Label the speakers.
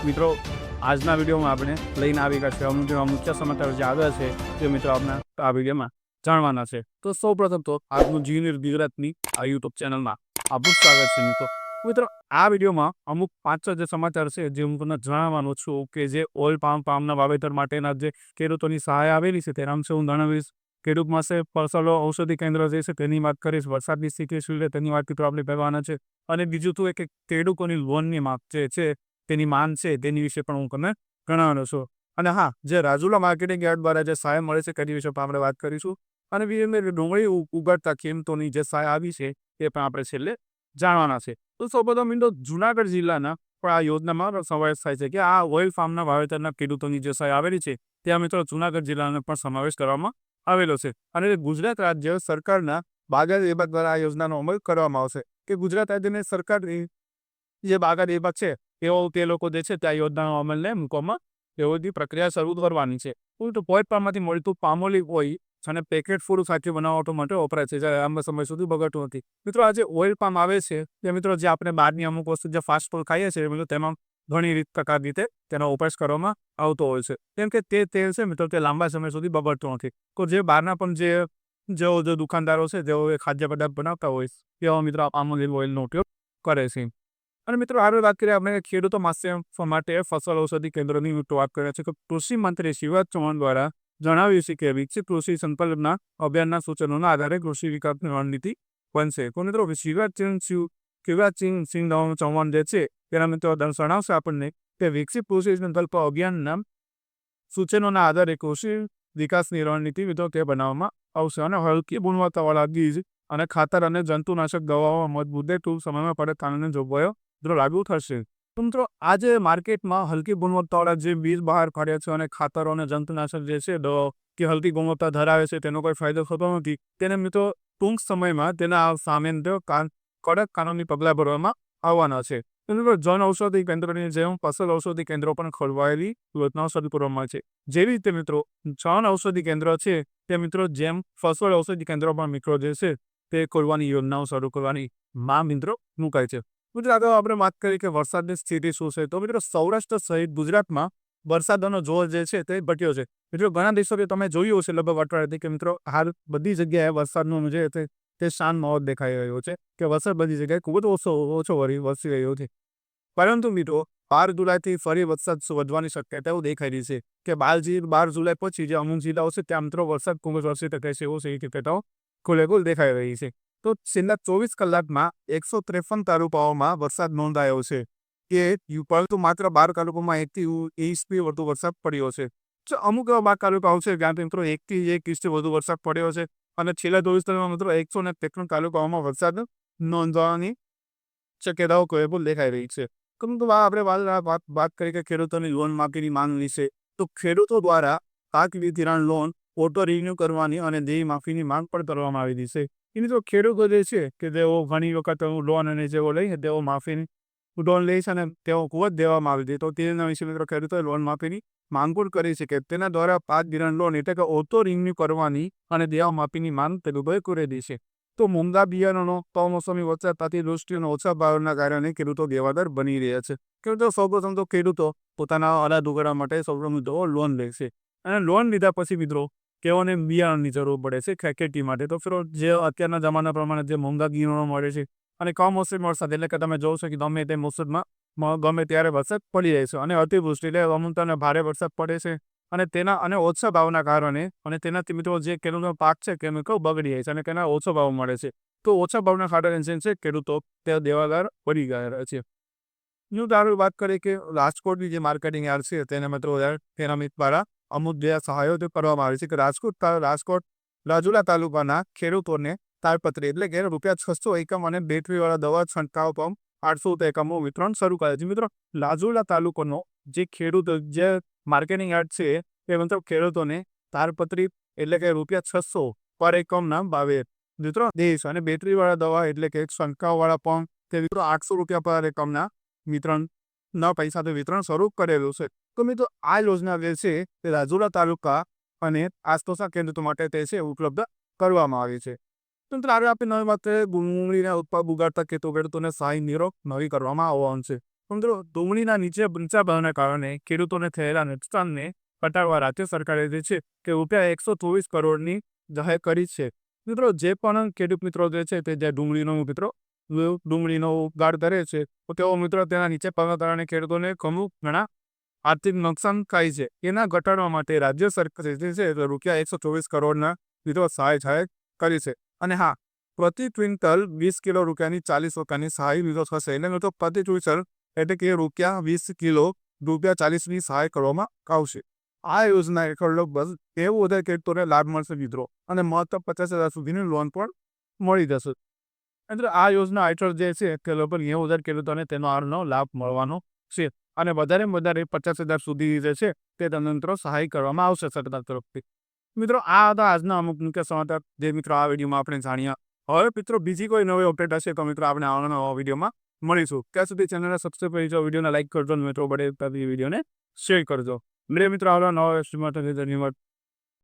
Speaker 1: મિત્રો આજના વિડીયોમાં આપણે લઈને આવી ગયા છે અમુક જેવા મુખ્ય સમાચાર જે આવ્યા છે તે મિત્રો આપણે આ વિડીયોમાં જાણવાના છે। તો સૌપ્રથમ તો આજનું જી ન્યૂઝ ગુજરાતની આ યુટ્યુબ ચેનલમાં આપનું સ્વાગત છે। મિત્રો આ વિડીયોમાં અમુક 5 જે સમાચાર છે જે હું તમને જણાવવાનો છું કે જે ઓઇલ પામના વાવેતર માટેના જે ખેડૂતોની સહાય આવેલી છે તેના વિશે હું જણાવીશ। ખેડૂત પાસે ફસલો ઔષધિ કેન્દ્ર જે છે તેની વાત કરીશ, વરસાદની સ્થિતિ શું છે તેની વાત મિત્રો આપણે કરવાના છે, અને બીજું તો કે ખેડૂતોની લોનની માંગ જે છે તેની માંગ છે તેની વિશે પણ હું તમને જણાવવાનો છું। અને હા, જે રાજુલા માર્કેટિંગ યાર્ડ દ્વારા જે સહાય મળે છે તેની વિશે પણ આપણે વાત કરીશું, અને બીજી ડુંગળી ઉગાડતા ખેડૂતોની જે સહાય આવી છે તે પણ આપણે છેલ્લે જાણવાના છે। તો સૌપ્રથમ મિત્રો જુનાગઢ જિલ્લાના પણ આ યોજનામાં સમાવેશ થાય છે કે આ ઓઇલ ફાર્મના વાવેતરના ખેડૂતોની જે સહાય આવેલી છે ત્યાં મિત્રો જુનાગઢ જિલ્લાનો પણ સમાવેશ કરવામાં આવેલો છે। અને ગુજરાત રાજ્ય સરકારના બાગાયત વિભાગ દ્વારા આ યોજનાનો અમલ કરવામાં આવશે કે ગુજરાત રાજ્યની સરકારની જે બાગાયત વિભાગ છે તે લોકો જે છે તે આ યોજનાનો અમલને મૂકવામાં તેઓની પ્રક્રિયા શરૂ કરવાની છે। તો પોઈન્ટ પામમાંથી મળતું પામોલિવ ઓઇલ અને પેકેટ ફૂડ સાથે બનાવવા માટે વપરાય છે, જ્યારે લાંબા સમય સુધી બગડતું નથી। મિત્રો આ જે ઓઇલ પામ આવે છે તે મિત્રો જે આપણે બહારની અમુક વસ્તુ જે ફાસ્ટ ફૂડ ખાઈએ છીએ મિત્રો તેમાં ઘણી પ્રકારની રીતે તેનો વપરાશ કરવામાં આવતો હોય છે, કેમ કે તે તેલ છે મિત્રો તે લાંબા સમય સુધી બગડતું નથી। તો જે બહારના પણ જેઓ દુકાનદારો છે જેઓ ખાદ્ય પદાર્થ બનાવતા હોય તેઓ મિત્રો આ પામોલિવ ઓઇલનો ઉપયોગ કરે છે। અને મિત્રો આગળ વાત કરીએ આપણે ખેડૂતો માટે ફસલ ઔષધિ કેન્દ્રોની વાત કરીએ છીએ કે કૃષિ મંત્રી શિવરાજ ચૌહાણ દ્વારા જણાવ્યું છે કે વિકસિત કૃષિ સંકલ્પના અભિયાનના સૂચનોના આધારે કૃષિ વિકાસની રણનીતિ બનશે। તો મિત્રો શિવરાજસિંહ ચૌહાણ જે છે તેના મિત્રો જણાવશે આપણને કે વિકસિત કૃષિ સંકલ્પ અભિયાનના સૂચનોના આધારે કૃષિ વિકાસની રણનીતિ મિત્રો તે બનાવવામાં આવશે, અને હલકી ગુણવત્તાવાળા બીજ અને ખાતર અને જંતુનાશક દવાઓ મુદ્દે ટૂંક સમયમાં પડે કાનૂની જોગવાઈઓ લાગુ થશે। તો મિત્રો આજે માર્કેટમાં હલકી ગુણવત્તાવાળા જે બીજ બહાર પાડ્યા છે અને ખાતરો અને જંતુનાશક જે છે દવાઓ કે હલકી ગુણવત્તા ધરાવે છે તેનો કોઈ ફાયદો થતો નથી, તેને મિત્રો ટૂંક સમયમાં તેના સામે કડક કાનૂની પગલાં ભરવામાં આવવાના છે। મિત્રો જન ઔષધિ કેન્દ્રની જેમ ફસલ ઔષધિ કેન્દ્રો પણ ખોલવાયેલી યોજનાઓ શરૂ કરવામાં છે। જેવી રીતે મિત્રો જન ઔષધિ કેન્દ્ર છે તે મિત્રો જેમ ફસલ ઔષધિ કેન્દ્રો પણ મિત્રો જે છે તે ખોલવાની યોજનાઓ શરૂ કરવાની માંગ મિત્રો મુકાય છે। મિત્રો આગળ આપણે વાત કરીએ કે વરસાદની સ્થિતિ શું છે, તો મિત્રો સૌરાષ્ટ્ર સહિત ગુજરાતમાં વરસાદનો જોર જે છે તે ઘટ્યો છે। મિત્રો ઘણા દિવસોથી તમે જોયું હશે લગભગ અઠવાડિયાથી કે મિત્રો હાલ બધી જગ્યાએ વરસાદનો જે તે શાંત માહોલ દેખાઈ રહ્યો છે કે વરસાદ બધી જગ્યાએ ખૂબ જ ઓછો વરસી રહ્યો છે। પરંતુ મિત્રો 12 જુલાઈથી ફરી વરસાદ વધવાની શક્યતાઓ દેખાઈ રહી છે કે 12 જુલાઈ પછી જે અમુક જિલ્લાઓ છે ત્યાં મિત્રો વરસાદ ખૂબ જ વરસી શકે છે એવી શક્યતાઓ ખુલ્લેખુલ્લે દેખાઈ રહી છે। તો છેલ્લા 24 કલાકમાં 153 તાલુકાઓમાં વરસાદ નોંધાયો છે પરંતુ માત્ર 12 તાલુકામાં 1 ઇંચથી વધુ વરસાદ પડ્યો છે। તો અમુક એવા 12 તાલુકાઓ છે જ્યાં મિત્રો 1 થી 1 ઇંચથી વધુ વરસાદ પડ્યો છે, અને છેલ્લા 24 કલાકમાં મિત્રો 153 તાલુકાઓમાં વરસાદ નોંધવાની શક્યતાઓ ખુલ્લેખુલ્લે દેખાઈ રહી છે। પરંતુ આપણે વાત કરીએ કે ખેડૂતોની લોન માફીની માંગ વિશે, તો ખેડૂતો દ્વારા પાક ધિરાણ લોન ઓટો રિન્યુ કરવાની અને દેય માફીની માંગ પણ કરવામાં આવી છે। એની તો ખેડૂતો જે છે કે તેઓ ઘણી વખત લોન અને જેઓ લઈને તેઓ માફીની લોન લે છે અને તેઓ ખૂબ જ દેવામાં આવી છે, તો તેના વિશે મિત્રો ખેડૂતોએ લોન માફીની માંગ પણ કરી છે કે તેના દ્વારા પાક ધિરાણ લોન એટલે કે ઓટો રિન્યુ કરવાની અને દેવા માફીની માંગ ખેડૂતોએ કરી છે। તો મોંઘા બિયારણો, કમોસમી વરસાદ, અતિવૃષ્ટિ અને ઓછા ભાવના કારણે ખેડૂતો દેવાદાર બની રહ્યા છે। ખેડૂતો સૌપ્રથમ તો ખેડૂતો પોતાના અનાજ ઉગાડવા માટે સૌપ્રથમ તો લોન લે છે, અને લોન લીધા પછી મિત્રો તેઓને બિયારણની જરૂર પડે છે ખેતી માટે। તો ફિર જે અત્યારના જમાના પ્રમાણે જે મોંઘા બિયારણો મળે છે અને કમોસમી વરસાદ એટલે કે તમે જોશો કે ગમે તે મોસમમાં ગમે ત્યારે વરસાદ પડી જાય છે, અને અતિવૃષ્ટિ એટલે અમુક ભારે વરસાદ પડે છે અને ઓછા ભાવના કારણે અને તેનાથી મિત્રો જે ખેડૂતનો પાક છે કે મિત્રો બગડી જાય છે અને તેના ઓછો ભાવ મળે છે। તો ઓછા ભાવના કારણે જે છે ખેડૂતો તે દેવાદાર બની ગયા છે। વાત કરીએ કે રાજકોટની જે માર્કેટિંગ યાર્ડ છે તેને મિત્રો તેના દ્વારા અમુક જે સહાયો કરવામાં આવી છે કે રાજકોટ રાજુલા તાલુકાના ખેડૂતોને તાલપત્રી એટલે કે ₹600 એકમ અને બેટરીવાળા દવા છંટકાવ પંપ 800 એકમો વિતરણ શરૂ કરે છે। મિત્રો રાજુલા તાલુકાનો જે ખેડૂત જે માર્કેટિંગ યાર્ડ છે તે મતલબ ખેડૂતોને તાલપત્રી એટલે કે ₹600 પર એકમના ભાવે મિત્રો દેશ અને બેટરીવાળા દવા એટલે કે છંટકાવવાળા પંપ તે મિત્રો ₹800 પર એકમના વિતરણના પૈસાથી વિતરણ શરૂ કરેલું છે। તો મિત્રો આ યોજના જે છે તે રાજુલા તાલુકા અને આસપાસના ખેડૂતો માટે તે છે ઉપલબ્ધ કરવામાં આવી છે। તો આગળ આપણે નવી વાત ડુંગળીના ઉગાડતા ખેડૂતોને સહાય નવી કરવામાં આવવાનું છે। મિત્રો ડુંગળીના નીચે ઊંચા ભાવના કારણે ખેડૂતોને થયેલા નુકસાનને ઘટાડવા રાજ્ય સરકારે જે છે તે ₹124 કરોડની જાહેર કરી છે. મિત્રો જે પણ ખેડૂત મિત્રો જે છે તે જે ડુંગળીનો ઉગાડ કરે છે તો તેઓ મિત્રો તેના નીચે ભાવના કારણે ખેડૂતોને ઘણા આર્થિક નુકસાન થાય છે. એના ઘટાડવા માટે રાજ્ય સરકાર જે છે તે ₹124 કરોડના મિત્રો સહાય જાહેર કરી છે. અને હા, પ્રતિ ક્વિન્ટલ 20 કિલો રૂપિયાની 40 રૂપિયાની સહાય મિત્રો થશે. એટલે મિત્રો પ્રતિ ક્વિન્ટલ એટલે કે ₹20 કિલો ₹40ની સહાય કરવામાં આવશે. આ યોજના હેઠળ લગભગ 13,000 ખેડૂતોને લાભ મળશે મિત્રો, અને મહત્તમ 50,000 સુધીની લોન પણ મળી જશે. એટલે આ યોજના હેઠળ જે છે તે લગભગ 90,000 ખેડૂતોને તેનો લાભ મળવાનો છે, અને વધારેમાં વધારે 50,000 સુધી જે છે તે તમને મિત્રો સહાય કરવામાં આવશે સરકાર તરફથી. મિત્રો આ હતા આજના અમુક મુખ્ય સમાચાર જે મિત્રો આ વિડીયોમાં આપણે જાણ્યા. હવે મિત્રો બીજી કોઈ નવી અપડેટ હશે તો મિત્રો આપણે આવવાના નવા વિડીયોમાં મળીશું. ત્યાં સુધી ચેનલને સબસ્ક્રાઈબ કરી દો, વિડીયોને લાઈક કરજો, મિત્રો વિડીયોને શેર કરજો. મિત્રો આવવાના નવા વિડીયો માટે ધન્યવાદ.